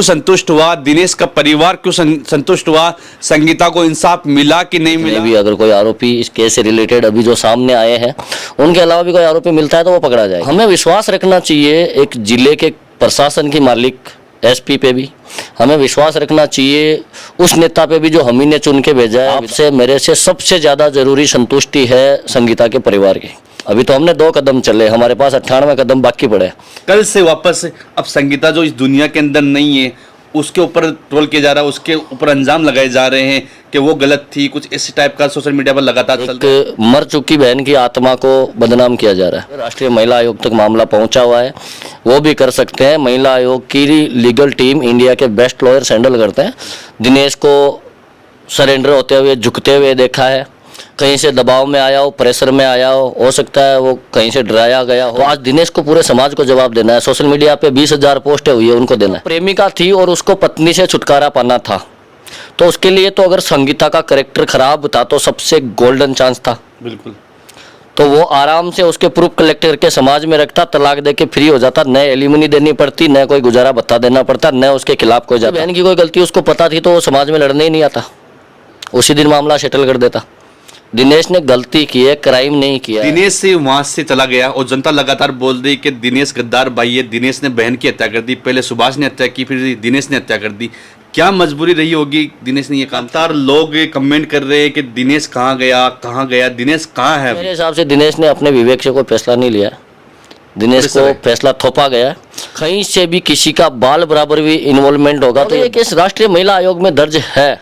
संतुष्ट हुआ, दिनेश का परिवार क्यों संतुष्ट हुआ, संगीता को इंसाफ मिला कि नहीं मिला? भी अगर कोई आरोपी इस केस से रिलेटेड अभी जो सामने आए हैं उनके अलावा भी कोई आरोपी मिलता है तो वो पकड़ा जाए। हमें विश्वास रखना चाहिए एक जिले के प्रशासन की मालिक एसपी पे भी, हमें विश्वास रखना चाहिए उस नेता पे भी जो हम ही ने चुन के भेजा है। आपसे मेरे से सबसे ज़्यादा जरूरी संतुष्टि है संगीता के परिवार की। अभी तो हमने 2 कदम चले, हमारे पास 98 कदम बाकी पड़े। कल से वापस अब संगीता जो इस दुनिया के अंदर नहीं है उसके ऊपर ट्रोल किया जा रहा है, उसके ऊपर अंजाम लगाए जा रहे हैं कि वो गलत थी, कुछ इस टाइप का सोशल मीडिया पर लगातार चल रहा है। मर चुकी बहन की आत्मा को बदनाम किया जा रहा है। राष्ट्रीय महिला आयोग तक मामला पहुंचा हुआ है, वो भी कर सकते हैं। महिला आयोग की लीगल टीम इंडिया के बेस्ट लॉयर्स हैंडल करते हैं। दिनेश को सरेंडर होते हुए, झुकते हुए देखा है, कहीं से दबाव में आया हो, प्रेशर में आया हो सकता है वो कहीं से डराया गया हो। आज दिनेश को पूरे समाज को जवाब देना है। सोशल मीडिया पे 20,000 पोस्टें हुई है, उनको देना है। प्रेमिका थी और उसको पत्नी से छुटकारा पाना था, तो उसके लिए तो अगर संगीता का कैरेक्टर खराब था तो सबसे गोल्डन चांस था। बिल्कुल, तो वो आराम से उसके प्रूफ कलेक्ट करके समाज में रखता, तलाक दे के फ्री हो जाता, न एलिमनी देनी पड़ती, न कोई गुजारा भत्ता देना पड़ता, न उसके खिलाफ कोई जाता। बहन की कोई गलती उसको पता थी तो वो समाज में लड़ने ही नहीं आता, उसी दिन मामला सेटल कर देता। दिनेश ने गलती की है, क्राइम नहीं किया। दिनेश से वहां से चला गया और जनता लगातार बोल रही कि दिनेश गद्दार भाई है, दिनेश ने बहन की हत्या कर दी, पहले सुभाष ने हत्या की, फिर दिनेश ने हत्या कर दी। क्या मजबूरी रही होगी दिनेश ने ये काम? तार लोग कमेंट कर रहे हैं कि दिनेश कहाँ गया, दिनेश कहाँ है? मेरे हिसाब से दिनेश ने अपने विवेक से कोई फैसला नहीं लिया। दिनेश को फैसला थोपा गया। कहीं से भी किसी का बाल बराबर भी इन्वॉल्वमेंट होगा तो ये केस राष्ट्रीय महिला आयोग में दर्ज है,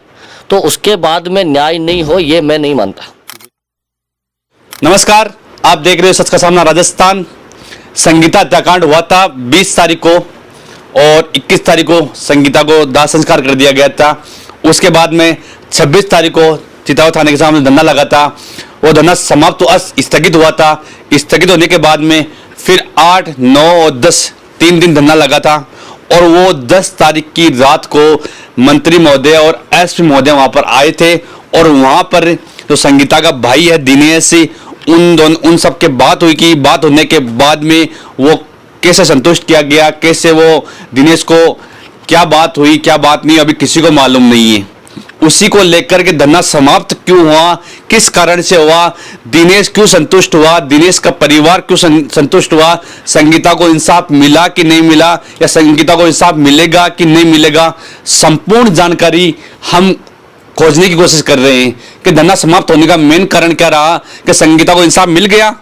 तो उसके बाद में न्याय नहीं हो ये मैं नहीं मानता। नमस्कार, आप देख रहे हो सच का सामना राजस्थान। संगीता हत्याकांड हुआ था 20 तारीख को और 21 तारीख को संगीता को दाह संस्कार कर दिया गया था। उसके बाद में 26 तारीख को चितावा थाने के सामने धरना लगा था। वो धरना समाप्त स्थगित हुआ था। स्थगित होने के बाद में फिर 8, 9 और 10 3 दिन धरना लगा था और वो 10 तारीख की रात को मंत्री महोदय और एसपी महोदय वहां पर आए थे और वहां पर जो संगीता का भाई है दिनेश, उन सब के बात हुई कि बात होने के बाद में वो कैसे संतुष्ट किया गया, कैसे वो दिनेश को क्या बात हुई क्या बात नहीं अभी किसी को मालूम नहीं है। उसी को लेकर के धरना समाप्त क्यों हुआ, किस कारण से हुआ, दिनेश क्यों संतुष्ट हुआ, दिनेश का परिवार क्यों संतुष्ट हुआ, संगीता को इंसाफ मिला कि नहीं मिला या संगीता को इंसाफ मिलेगा कि नहीं मिलेगा, संपूर्ण जानकारी हम खोजने की कोशिश कर रहे हैं कि धरना समाप्त होने का मेन कारण क्या रहा, कि संगीता को इंसाफ मिल गया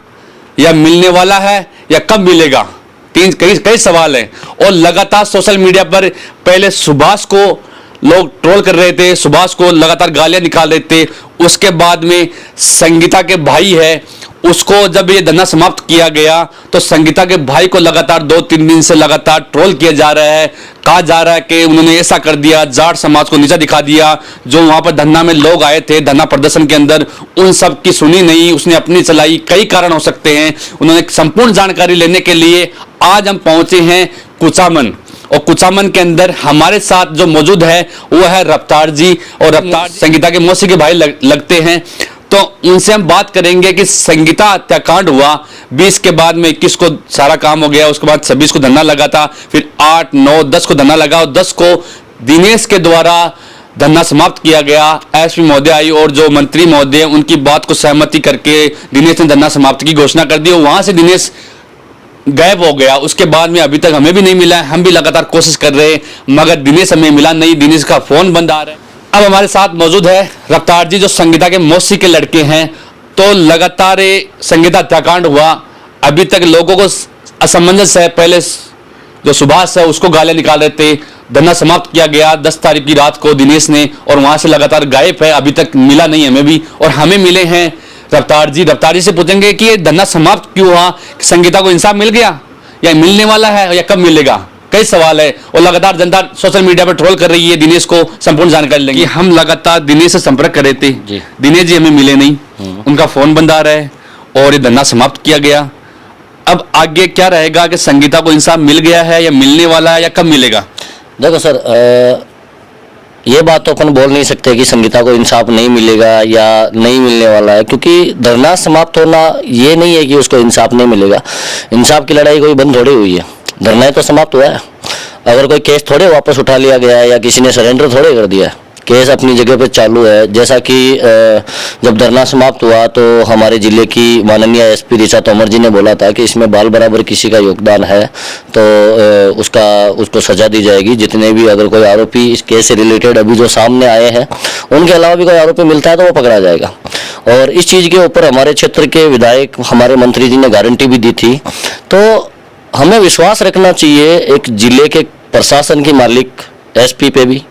या मिलने वाला है या कब मिलेगा। कई सवाल हैं और लगातार सोशल मीडिया पर पहले सुभाष को लोग ट्रोल कर रहे थे, सुभाष को लगातार गालियां निकाल रहे थे। उसके बाद में संगीता के भाई है उसको जब ये धरना समाप्त किया गया तो संगीता के भाई को लगातार 2-3 दिन से लगातार ट्रोल किया जा रहा है। कहा जा रहा है कि उन्होंने ऐसा कर दिया, जाट समाज को नीचा दिखा दिया। जो वहां पर धरना में लोग आए थे धरना प्रदर्शन के अंदर, उन सब की सुनी नहीं, उसने अपनी चलाई। कई कारण हो सकते हैं। उन्होंने संपूर्ण जानकारी लेने के लिए आज हम पहुंचे हैं कुचामन और कुचामन के अंदर हमारे साथ जो मौजूद है वो है रफ्तार जी और रफ्तार संगीता के मौसी के भाई लगते हैं। तो उनसे हम बात करेंगे कि संगीता हत्याकांड हुआ 20 के बाद में 21 को सारा काम हो गया, उसके बाद 26 को धरना लगा था, फिर 8, 9, 10 को धरना लगा और 10 को दिनेश के द्वारा धरना समाप्त किया गया। एसपी महोदय आई और जो मंत्री महोदय उनकी बात को सहमति करके दिनेश ने धरना समाप्त की घोषणा कर दी और वहां से दिनेश गायब हो गया। उसके बाद में अभी तक हमें भी नहीं मिला, हम भी लगातार कोशिश कर रहे हैं मगर दिनेश हमें मिला नहीं, दिनेश का फोन बंद आ रहा है। अब हमारे साथ मौजूद है रफ्तार जी जो संगीता के मौसी के लड़के हैं। तो लगातार संगीता हत्याकांड हुआ, अभी तक लोगों को असमंजस है। पहले जो सुभाष है उसको गालियां निकाल रहे थे, धरना समाप्त किया गया 10 तारीख की रात को दिनेश ने और वहां से लगातार गायब है, अभी तक मिला नहीं हमें भी। और हमें मिले हैं रफ्तार जी से पूछेंगे कि ये धरना समाप्त क्यों हुआ, संगीता को इंसाफ मिल गया या मिलने वाला है या कब मिलेगा। कई सवाल है और लगातार जनता सोशल मीडिया पर ट्रोल कर रही है। दिनेश को संपूर्ण जानकारी लेंगे। हम लगातार दिनेश से संपर्क कर रहे थे, दिनेश जी हमें मिले नहीं, उनका फोन बंद आ रहा है और ये धरना समाप्त किया गया। अब आगे क्या रहेगा कि संगीता को इंसाफ मिल गया है या मिलने वाला है या कब मिलेगा? देखो सर, ये बात तो अपन बोल नहीं सकते कि संगीता को इंसाफ नहीं मिलेगा या नहीं मिलने वाला है, क्योंकि धरना समाप्त होना ये नहीं है कि उसको इंसाफ नहीं मिलेगा। इंसाफ की लड़ाई कोई बंद थोड़ी हुई है, धरना तो समाप्त हुआ है। अगर कोई केस थोड़े वापस उठा लिया गया है या किसी ने सरेंडर थोड़े कर दिया है, केस अपनी जगह पे चालू है। जैसा कि जब धरना समाप्त हुआ तो हमारे जिले की माननीय एसपी ऋचा तोमर जी ने बोला था कि इसमें बाल बराबर किसी का योगदान है तो उसको सजा दी जाएगी। जितने भी अगर कोई आरोपी इस केस से रिलेटेड अभी जो सामने आए हैं उनके अलावा भी कोई आरोपी मिलता है तो वो पकड़ा जाएगा। और इस चीज़ के ऊपर हमारे क्षेत्र के विधायक, हमारे मंत्री जी ने गारंटी भी दी थी। तो हमें विश्वास रखना चाहिए एक जिले के प्रशासन की मालिक एसपी पे भी,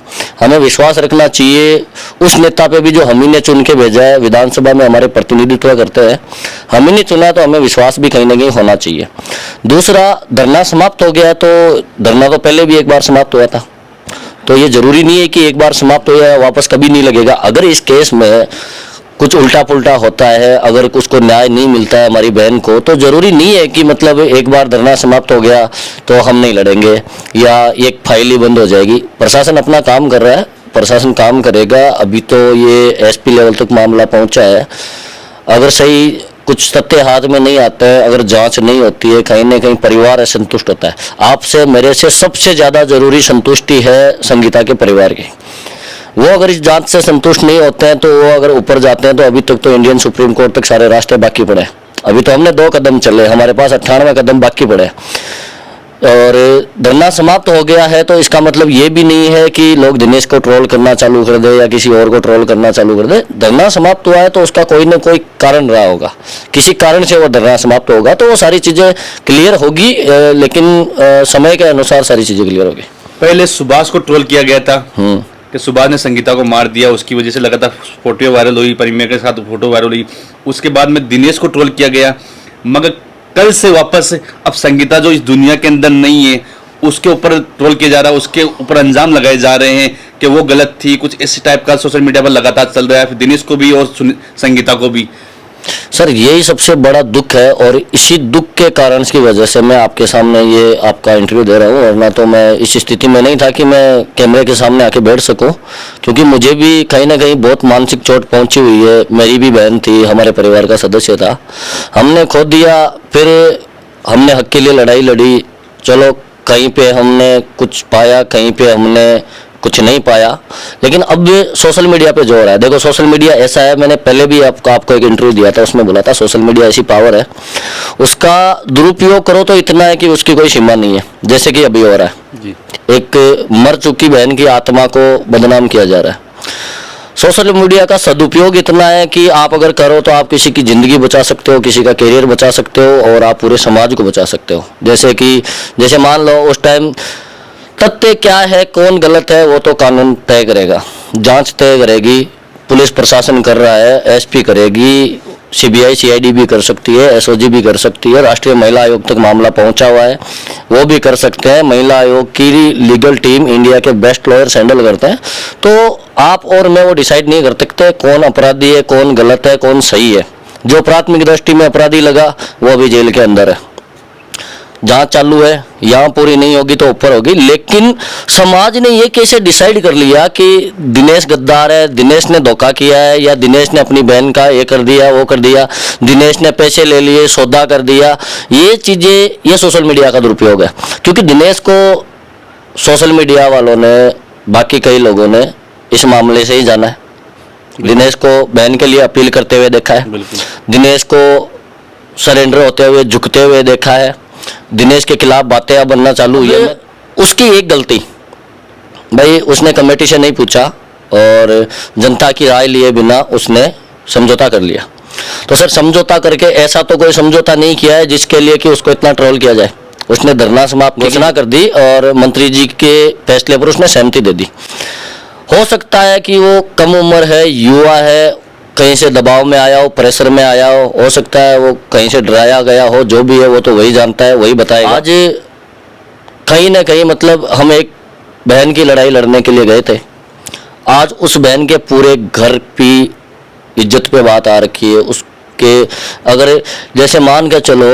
हमें विश्वास रखना चाहिए उस नेता पे भी जो हम ही ने चुन के भेजा है, विधानसभा में हमारे प्रतिनिधित्व करते हैं, हम ही ने चुना तो हमें विश्वास भी कहीं ना कहीं होना चाहिए। दूसरा, धरना समाप्त हो गया तो धरना तो पहले भी एक बार समाप्त हुआ था, तो ये जरूरी नहीं है कि एक बार समाप्त हो जाए वापस कभी नहीं लगेगा। अगर इस केस में कुछ उल्टा पुल्टा होता है, अगर उसको न्याय नहीं मिलता है हमारी बहन को, तो जरूरी नहीं है कि मतलब एक बार धरना समाप्त हो गया तो हम नहीं लड़ेंगे या एक फाइल ही बंद हो जाएगी। प्रशासन अपना काम कर रहा है, प्रशासन काम करेगा। अभी तो ये एसपी लेवल तक मामला पहुंचा है। अगर सही कुछ तथ्य हाथ में नहीं आते हैं, अगर जांच नहीं होती है, कहीं ना कहीं परिवार असंतुष्ट होता है। आपसे मेरे से सबसे ज़्यादा जरूरी संतुष्टि है संगीता के परिवार की। वो अगर इस जांच से संतुष्ट नहीं होते हैं तो वो अगर ऊपर जाते हैं तो अभी तक तो इंडियन सुप्रीम कोर्ट तक सारे रास्ते बाकी पड़े। अभी तो हमने 2 कदम चले, हमारे पास 98 कदम बाकी पड़े। और धरना समाप्त हो गया है तो इसका मतलब ये भी नहीं है कि लोग दिनेश को ट्रोल करना चालू कर दे या किसी और को ट्रोल करना चालू कर दे। धरना समाप्त हुआ है तो उसका कोई ना कोई कारण रहा होगा, किसी कारण से वो धरना समाप्त होगा तो वो सारी चीज़ें क्लियर होगी, लेकिन समय के अनुसार सारी चीज़ें क्लियर होगी। पहले सुभाष को ट्रोल किया गया था कि सुभाष ने संगीता को मार दिया, उसकी वजह से लगातार फोटो वायरल हुई, परिमेय के साथ फोटो वायरल हुई। उसके बाद में दिनेश को ट्रोल किया गया, मगर कल से वापस अब संगीता जो इस दुनिया के अंदर नहीं है उसके ऊपर ट्रोल किया जा रहा है, उसके ऊपर अंजाम लगाए जा रहे हैं कि वो गलत थी। कुछ इस टाइप का सोशल मीडिया पर लगातार चल रहा है, फिर दिनेश को भी और संगीता को भी। सर यही सबसे बड़ा दुख है और इसी दुख के कारण की वजह से मैं आपके सामने ये आपका इंटरव्यू दे रहा हूँ, वरना तो मैं इस स्थिति में नहीं था कि मैं कैमरे के सामने आके बैठ सकूं, क्योंकि मुझे भी कहीं ना कहीं बहुत मानसिक चोट पहुंची हुई है। मेरी भी बहन थी, हमारे परिवार का सदस्य था, हमने खो दिया, फिर हमने हक के लिए लड़ाई लड़ी। चलो कहीं पे हमने कुछ पाया, कहीं पे हमने कुछ नहीं पाया, लेकिन अब सोशल मीडिया पे जो हो रहा है, देखो सोशल मीडिया ऐसा है, मैंने पहले भी आपको एक इंटरव्यू दिया था, उसमें बोला था सोशल मीडिया ऐसी पावर है, उसका दुरुपयोग करो तो इतना है कि उसकी कोई सीमा नहीं है। जैसे कि अभी हो रहा है जी। एक मर चुकी बहन की आत्मा को बदनाम किया जा रहा है। सोशल मीडिया का सदुपयोग इतना है कि आप अगर करो तो आप किसी की जिंदगी बचा सकते हो, किसी का करियर बचा सकते हो और आप पूरे समाज को बचा सकते हो। जैसे मान लो उस टाइम तथ्य क्या है, कौन गलत है, वो तो कानून तय करेगा, जांच तय करेगी, पुलिस प्रशासन कर रहा है, एसपी करेगी, सीबीआई सीआईडी भी कर सकती है, एसओजी भी कर सकती है, राष्ट्रीय महिला आयोग तक मामला पहुंचा हुआ है, वो भी कर सकते हैं। महिला आयोग की लीगल टीम इंडिया के बेस्ट लॉयर्स हैंडल करते हैं। तो आप और मैं वो डिसाइड नहीं कर सकते कौन अपराधी है, कौन गलत है, कौन सही है। जो प्राथमिक दृष्टि में अपराधी लगा वो अभी जेल के अंदर है, जांच चालू है, यहाँ पूरी नहीं होगी तो ऊपर होगी। लेकिन समाज ने ये कैसे डिसाइड कर लिया कि दिनेश गद्दार है, दिनेश ने धोखा किया है, या दिनेश ने अपनी बहन का ये कर दिया वो कर दिया, दिनेश ने पैसे ले लिए, सौदा कर दिया, ये चीज़ें ये सोशल मीडिया का दुरुपयोग है। क्योंकि दिनेश को सोशल मीडिया वालों ने, बाकी कई लोगों ने इस मामले से ही जाना है। दिनेश को बहन के लिए अपील करते हुए देखा है, दिनेश को सरेंडर होते हुए झुकते हुए देखा है, दिनेश के खिलाफ बातें अब बनना चालू हुई है। उसकी एक गलती भाई, उसने कमेटी से नहीं पूछा और जनता की राय लिए बिना उसने समझौता कर लिया। तो सर समझौता करके ऐसा तो कोई समझौता नहीं किया है जिसके लिए कि उसको इतना ट्रोल किया जाए। उसने धरना समाप्त घोषणा कर दी और मंत्री जी के फैसले पर उसने सहमति दे दी। हो सकता है कि वो कम उम्र है, युवा है, कहीं से दबाव में आया हो, प्रेशर में आया हो सकता है वो कहीं से डराया गया हो, जो भी है वो तो वही जानता है, वही बताएगा। आज कहीं ना कहीं मतलब हम एक बहन की लड़ाई लड़ने के लिए गए थे, आज उस बहन के पूरे घर की इज्जत पे बात आ रखी है। उसके अगर जैसे मान के चलो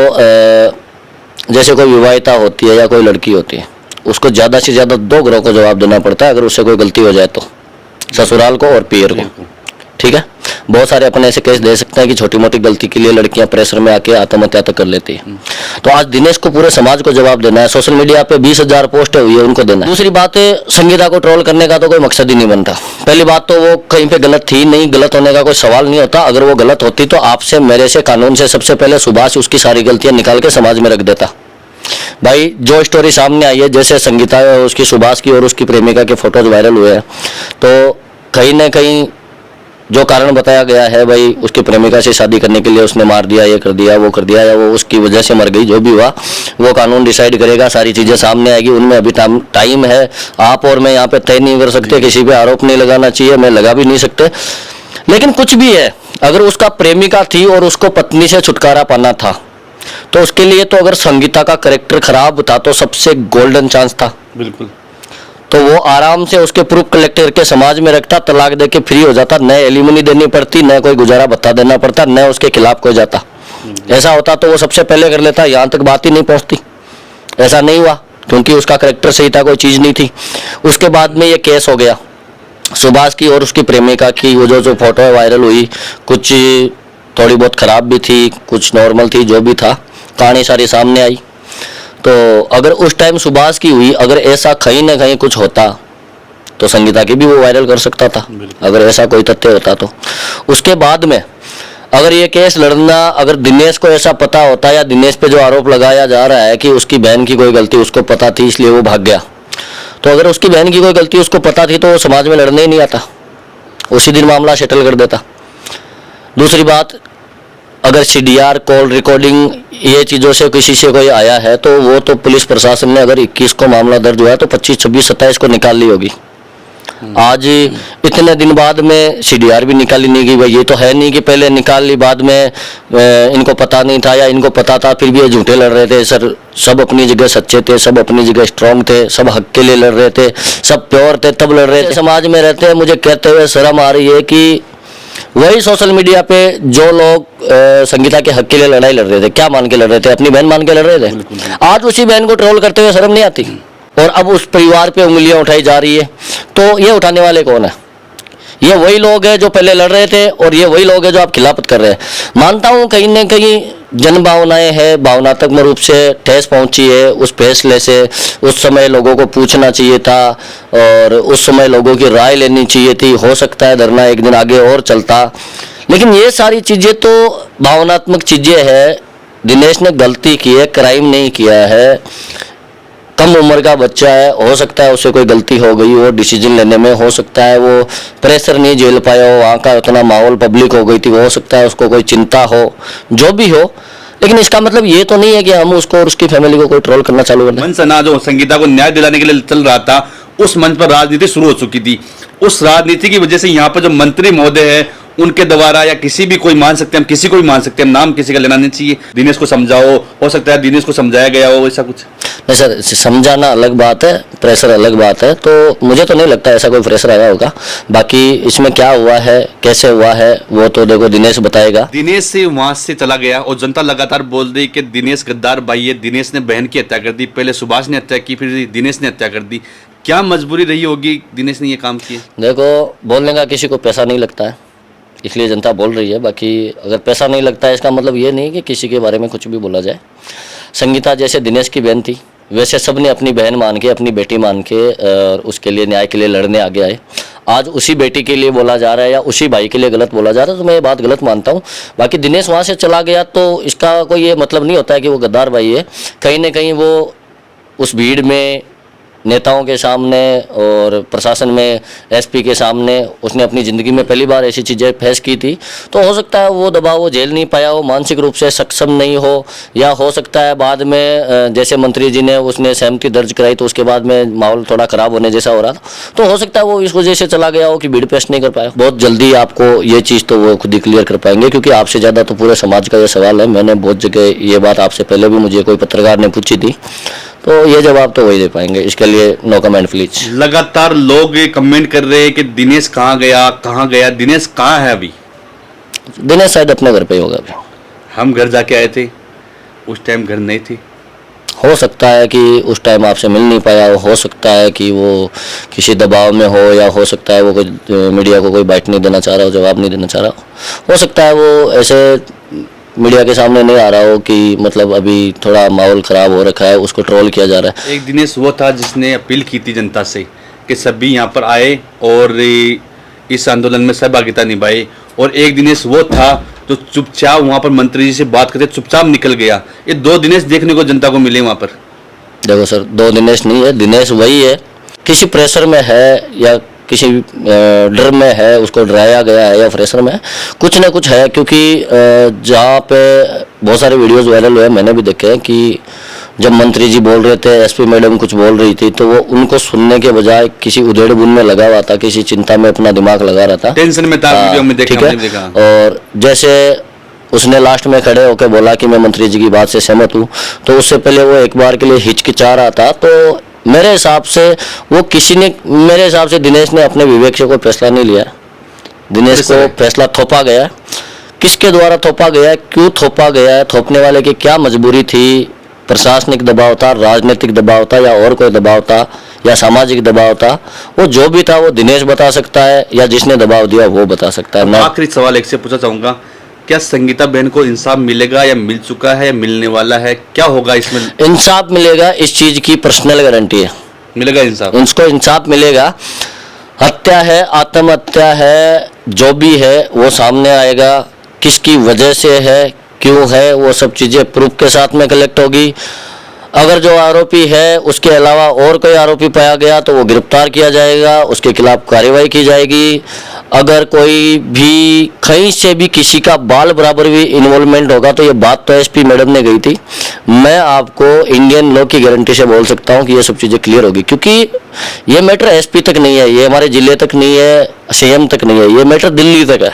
जैसे कोई विवाहिता होती है या कोई लड़की होती है, उसको ज़्यादा से ज़्यादा 2 घरों को जवाब देना पड़ता है अगर उससे कोई गलती हो जाए तो, ससुराल को और पियर को, ठीक है। बहुत सारे अपन ऐसे केस दे सकते हैं कि छोटी मोटी गलती के लिए लड़कियां प्रेशर में आके आत्महत्या तक कर लेती है। तो आज दिनेश को पूरे समाज को जवाब देना है। सोशल मीडिया पे 20,000 पोस्टें हुई है, उनको देना है। दूसरी बात है, संगीता को ट्रोल करने का तो कोई मकसद ही नहीं बनता। पहली बात तो वो कहीं पे गलत थी नहीं, गलत होने का कोई सवाल नहीं होता। अगर वो गलत होती तो आपसे, मेरे से, कानून से सबसे पहले सुभाष उसकी सारी गलतियां निकाल के समाज में रख देता। भाई जो स्टोरी सामने आई है, जैसे संगीता उसकी सुभाष की और उसकी प्रेमिका के फोटोज वायरल हुए हैं, तो कहीं ना कहीं जो कारण बताया गया है, भाई उसकी प्रेमिका से शादी करने के लिए उसने मार दिया, ये कर दिया, वो कर दिया, या वो उसकी वजह से मर गई, जो भी हुआ वो कानून डिसाइड करेगा, सारी चीज़ें सामने आएगी। उनमें अभी टाइम है। आप और मैं यहाँ पे तय नहीं कर सकते, किसी पे आरोप नहीं लगाना चाहिए, मैं लगा भी नहीं सकते। लेकिन कुछ भी है, अगर उसका प्रेमिका थी और उसको पत्नी से छुटकारा पाना था, तो उसके लिए तो अगर संगीता का कैरेक्टर खराब था तो सबसे गोल्डन चांस था। बिल्कुल। तो वो आराम से उसके प्रूफ कलेक्ट करके समाज में रखता, तलाक दे के फ्री हो जाता, न एलिमनी देनी पड़ती, न कोई गुजारा भत्ता देना पड़ता, न उसके खिलाफ कोई जाता। ऐसा होता तो वो सबसे पहले कर लेता, यहाँ तक बात ही नहीं पहुँचती। ऐसा नहीं हुआ क्योंकि उसका करेक्टर सही था, कोई चीज़ नहीं थी। उसके बाद में ये केस हो गया सुभाष की और उसकी प्रेमिका की। वो जो फोटो वायरल हुई, कुछ थोड़ी बहुत खराब भी थी, कुछ नॉर्मल थी, जो भी था, कहानी सारी सामने आई। तो अगर उस टाइम सुभाष की हुई, अगर ऐसा कहीं ना कहीं कुछ होता तो संगीता की भी वो वायरल कर सकता था, अगर ऐसा कोई तथ्य होता तो। उसके बाद में अगर ये केस लड़ना, अगर दिनेश को ऐसा पता होता, या दिनेश पे जो आरोप लगाया जा रहा है कि उसकी बहन की कोई गलती उसको पता थी इसलिए वो भाग गया, तो अगर उसकी बहन की कोई गलती उसको पता थी तो वो समाज में लड़ने ही नहीं आता, उसी दिन मामला सेटल कर देता। दूसरी बात, अगर सीडीआर, कॉल रिकॉर्डिंग, ये चीज़ों से किसी से कोई आया है तो वो तो पुलिस प्रशासन ने अगर 21 को मामला दर्ज हुआ है तो 25, 26, 27 को निकाल ली होगी। आज इतने दिन बाद में सीडीआर भी निकाली नहीं गई। भाई ये तो है नहीं कि पहले निकाल ली, बाद में इनको पता नहीं था, या इनको पता था फिर भी ये झूठे लड़ रहे थे। सर, सब अपनी जगह सच्चे थे, सब अपनी जगह स्ट्रांग थे, सब हक के लिए लड़ रहे थे, सब प्योर थे, तब लड़ रहे थे। समाज में रहते हैं, मुझे कहते हुए शर्म आ रही है कि वही सोशल मीडिया पे जो लोग संगीता के हक के लिए लड़ाई लड़ रहे थे, क्या मान के लड़ रहे थे? अपनी बहन मान के लड़ रहे थे। आज उसी बहन को ट्रोल करते हुए शर्म नहीं आती? और अब उस परिवार पे उंगलियां उठाई जा रही है, तो ये उठाने वाले कौन है? ये वही लोग हैं जो पहले लड़ रहे थे, और ये वही लोग हैं जो आप खिलाफत कर रहे हैं। मानता हूँ कहीं ना कहीं जन भावनाएं हैं, भावनात्मक रूप से ठेस पहुंची है उस फैसले से। उस समय लोगों को पूछना चाहिए था और उस समय लोगों की राय लेनी चाहिए थी। हो सकता है धरना एक दिन आगे और चलता, लेकिन ये सारी चीज़ें तो भावनात्मक चीज़ें हैं। दिनेश ने गलती की है, क्राइम नहीं किया है, कम उम्र का बच्चा है, हो सकता है उससे कोई गलती हो गई हो डिसीजन लेने में, हो सकता है वो प्रेशर नहीं झेल पाया हो, वहाँ का उतना माहौल पब्लिक हो गई थी, हो सकता है उसको कोई चिंता हो, जो भी हो। लेकिन इसका मतलब ये तो नहीं है कि हम उसको और उसकी फैमिली को कोई ट्रोल करना चालू कर दें। मंच ना जो संगीता को न्याय दिलाने के लिए चल रहा था, उस मंच पर राजनीति शुरू हो चुकी थी। उस राजनीति की वजह से यहाँ पर जो मंत्री महोदय है उनके द्वारा, या किसी भी कोई मान सकते हैं, हम किसी को भी मान सकते हैं, नाम किसी का लेना नहीं चाहिए, दिनेश को समझाओ, हो सकता है दिनेश को समझाया गया हो, ऐसा कुछ नहीं सर, समझाना अलग बात है, प्रेशर अलग बात है। तो मुझे तो नहीं लगता ऐसा कोई प्रेशर आया होगा। बाकी इसमें क्या हुआ है, कैसे हुआ है, वो तो देखो दिनेश बताएगा। दिनेश से वहां से चला गया और जनता लगातार बोल रही कि दिनेश गद्दार भाई है, दिनेश ने बहन की हत्या कर दी, पहले सुभाष ने हत्या की, फिर दिनेश ने हत्या कर दी। क्या मजबूरी रही होगी दिनेश ने ये काम किया? देखो, बोलने का किसी को पैसा नहीं लगता है, इसलिए जनता बोल रही है। बाकी अगर पैसा नहीं लगता है इसका मतलब ये नहीं कि किसी के बारे में कुछ भी बोला जाए। संगीता जैसे दिनेश की बहन थी, वैसे सब ने अपनी बहन मान के, अपनी बेटी मान के और उसके लिए न्याय के लिए लड़ने आगे आए। आज उसी बेटी के लिए बोला जा रहा है या उसी भाई के लिए गलत बोला जा रहा है, तो मैं ये बात गलत मानता हूँ। बाकी दिनेश वहाँ से चला गया तो इसका कोई ये मतलब नहीं होता है कि वो गद्दार भाई है। कहीं ना कहीं वो उस भीड़ में, नेताओं के सामने और प्रशासन में, एसपी के सामने, उसने अपनी ज़िंदगी में पहली बार ऐसी चीज़ें फेस की थी। तो हो सकता है वो दबाव वो झेल नहीं पाया हो, मानसिक रूप से सक्षम नहीं हो, या हो सकता है बाद में जैसे मंत्री जी ने उसने सहमति दर्ज कराई तो उसके बाद में माहौल थोड़ा ख़राब होने जैसा हो रहा था, तो हो सकता है वो इस वजह से चला गया हो कि भीड़ पेश नहीं कर पाया। बहुत जल्दी आपको ये चीज़ तो वो खुद ही क्लियर कर पाएंगे, क्योंकि आपसे ज़्यादा तो पूरे समाज का ये सवाल है। मैंने बहुत जगह ये बात आपसे पहले भी मुझे कोई पत्रकार ने पूछी थी, तो ये जवाब तो वही दे पाएंगे। इसके लिए नो कमेंट प्लीज। लगातार लोग कमेंट कर रहे हैं कि दिनेश कहाँ गया, दिनेश कहाँ है अभी? दिनेश शायद अपने घर पे ही होगा अभी। हम घर जाके आए थे, उस टाइम घर नहीं थे। हो सकता है कि उस टाइम आपसे मिल नहीं पाया, हो सकता है कि वो किसी दबाव में हो, या हो सकता है वो कोई मीडिया को कोई बाइट नहीं देना चाह रहा हो, जवाब नहीं देना चाह रहा हो सकता है वो ऐसे मीडिया के सामने नहीं आ रहा हो कि मतलब अभी थोड़ा माहौल ख़राब हो रखा है, उसको ट्रोल किया जा रहा है। एक दिनेश वो था जिसने अपील की थी जनता से कि सभी यहाँ पर आए और इस आंदोलन में सहभागिता निभाए, और एक दिनेश वो था जो चुपचाप वहाँ पर मंत्री जी से बात करते चुपचाप निकल गया। ये 2 दिनेश देखने को जनता को मिले वहाँ पर। देखो सर, 2 दिनेश नहीं है, दिनेश वही है, किसी प्रेशर में है या किसी डर में है, उसको डराया गया है या प्रेशर में है, कुछ ना कुछ है। क्योंकि जहाँ पे बहुत सारे वीडियोस वायरल हुए, मैंने भी देखे हैं कि जब मंत्री जी बोल रहे थे, एसपी मैडम कुछ बोल रही थी, तो वो उनको सुनने के बजाय किसी उधेड़ बुन में लगा हुआ था, किसी चिंता में अपना दिमाग लगा रहा था, टेंशन में था। वीडियो में देखा, ठीक है। और जैसे उसने लास्ट में खड़े होकर बोला कि मैं मंत्री जी की बात से सहमत हूँ, तो उससे पहले वो एक बार के लिए हिचकिचा रहा था। तो मेरे हिसाब से वो मेरे हिसाब से दिनेश ने अपने विवेक से कोई फैसला नहीं लिया। दिनेश को फैसला थोपा गया। किसके द्वारा थोपा गया, क्यों थोपा गया, थोपने वाले की क्या मजबूरी थी, प्रशासनिक दबाव था, राजनीतिक दबाव था, या और कोई दबाव था, या सामाजिक दबाव था, वो जो भी था वो दिनेश बता सकता है, या जिसने दबाव दिया वो बता सकता है। मैं आखिरी सवाल एक से पूछना चाहूंगा, क्या संगीता बहन को इंसाफ मिलेगा, या मिल चुका है, या मिलने वाला है, क्या होगा इसमें? इंसाफ मिलेगा, इस चीज की पर्सनल गारंटी है। मिलेगा इंसाफ, उसको इंसाफ मिलेगा। हत्या है, आत्महत्या है, जो भी है वो सामने आएगा, किसकी वजह से है, क्यों है, वो सब चीजें प्रूफ के साथ में कलेक्ट होगी। अगर जो आरोपी है उसके अलावा और कोई आरोपी पाया गया तो वो गिरफ्तार किया जाएगा, उसके खिलाफ कार्रवाई की जाएगी। अगर कोई भी कहीं से भी किसी का बाल बराबर भी इन्वॉल्वमेंट होगा, तो ये बात तो एसपी मैडम ने गई थी, मैं आपको इंडियन लॉ की गारंटी से बोल सकता हूँ कि ये सब चीज़ें क्लियर होगी। क्योंकि ये मैटर एसपी तक नहीं है, ये हमारे जिले तक नहीं है, सीएम तक नहीं है, ये मैटर दिल्ली तक है,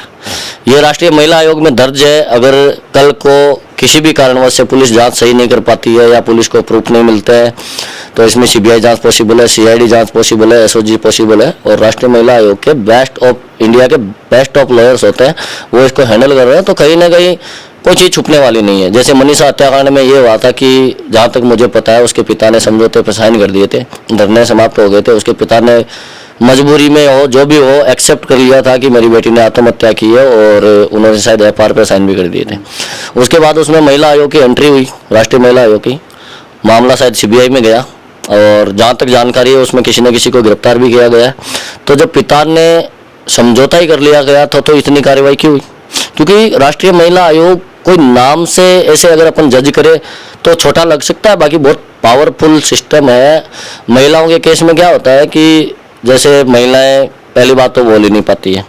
ये राष्ट्रीय महिला आयोग में दर्ज है। अगर कल को किसी भी कारणवश से पुलिस जांच सही नहीं कर पाती है, या पुलिस को प्रूफ नहीं मिलता है, तो इसमें सीबीआई जांच पॉसिबल है, सीआईडी जांच पॉसिबल है, एसओजी पॉसिबल है। और राष्ट्रीय महिला आयोग के बेस्ट ऑफ इंडिया के बेस्ट ऑफ लॉयर्स होते हैं, वो इसको हैंडल कर रहे हैं। तो कहीं ना कहीं कोई चीज़ छुपने वाली नहीं है। जैसे मनीषा हत्याकांड में ये हुआ था कि जहाँ तक मुझे पता है उसके पिता ने समझौते पर साइन कर दिए थे, धरने समाप्त हो गए थे, उसके पिता ने मजबूरी में हो जो भी हो एक्सेप्ट कर लिया था कि मेरी बेटी ने आत्महत्या की है, और उन्होंने शायद एफआईआर पर साइन भी कर दिए थे। उसके बाद उसमें महिला आयोग की एंट्री हुई, राष्ट्रीय महिला आयोग की, मामला शायद सीबीआई में गया, और जहाँ तक जानकारी है उसमें किसी न किसी को गिरफ्तार भी किया गया। तो जब पिता ने समझौता ही कर लिया गया था, तो इतनी कार्रवाई क्यों हुई? क्योंकि राष्ट्रीय महिला आयोग कोई नाम से ऐसे अगर अपन जज करे तो छोटा लग सकता है, बाकी बहुत पावरफुल सिस्टम है। महिलाओं के केस में क्या होता है कि जैसे महिलाएं पहली बात तो बोल ही नहीं पाती है,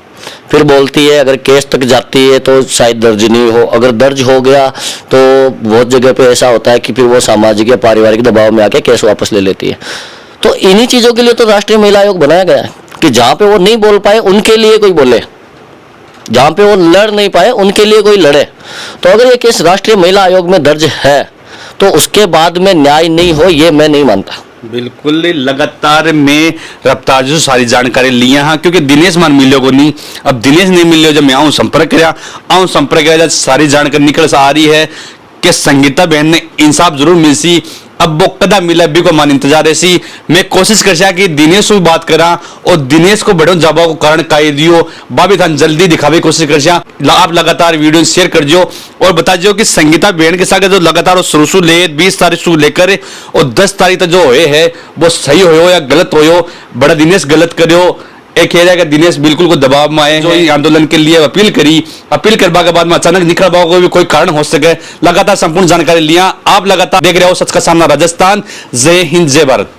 फिर बोलती है, अगर केस तक जाती है तो शायद दर्ज नहीं हो, अगर दर्ज हो गया तो बहुत जगह पे ऐसा होता है कि फिर वो सामाजिक या पारिवारिक दबाव में आके केस वापस ले लेती है। तो इन्हीं चीज़ों के लिए तो राष्ट्रीय महिला आयोग बनाया गया है कि जहाँ पे वो नहीं बोल पाए उनके लिए कोई बोले, जहाँ पे वो लड़ नहीं पाए उनके लिए कोई लड़े। तो अगर ये केस राष्ट्रीय महिला आयोग में दर्ज है तो उसके बाद में न्याय नहीं हो, ये मैं नहीं मानता। बिल्कुल लगातार में रफ्तार जो सारी जानकारी ली हाँ, क्योंकि दिनेश मान मिलो को नहीं, अब दिनेश नहीं मिलो, जब मैं आऊँ संपर्क कराया सारी जानकारी निकल आ रही है कि संगीता बहन ने इंसाफ जरूर मिल सी। अब वो कदा मिला भी को मान इंतजार ऐसी मैं कोशिश कर कि दिनेश से बात करा, और दिनेश को बड़ो जबा को कारण काई दियो बाबी थान जल्दी दिखावे कोशिश कर। आप लगातार वीडियो शेयर कर जो और बता जो कि संगीता बहन के साथ जो लगातार शुरू ले 20 तारीख से लेकर और 10 तारीख तक जो होए है वो सही हो या गलत हो, बड़ा दिनेश गलत करो। एक कह जाएगा दिनेश बिल्कुल को दबाव में आए, जो आंदोलन के लिए अपील करी, अपील करवा के बाद में अचानक निकल पाओ भी कोई कारण हो सके। लगातार संपूर्ण जानकारी लिया। आप लगातार देख रहे हो सच का सामना राजस्थान। जय हिंद, जय भारत।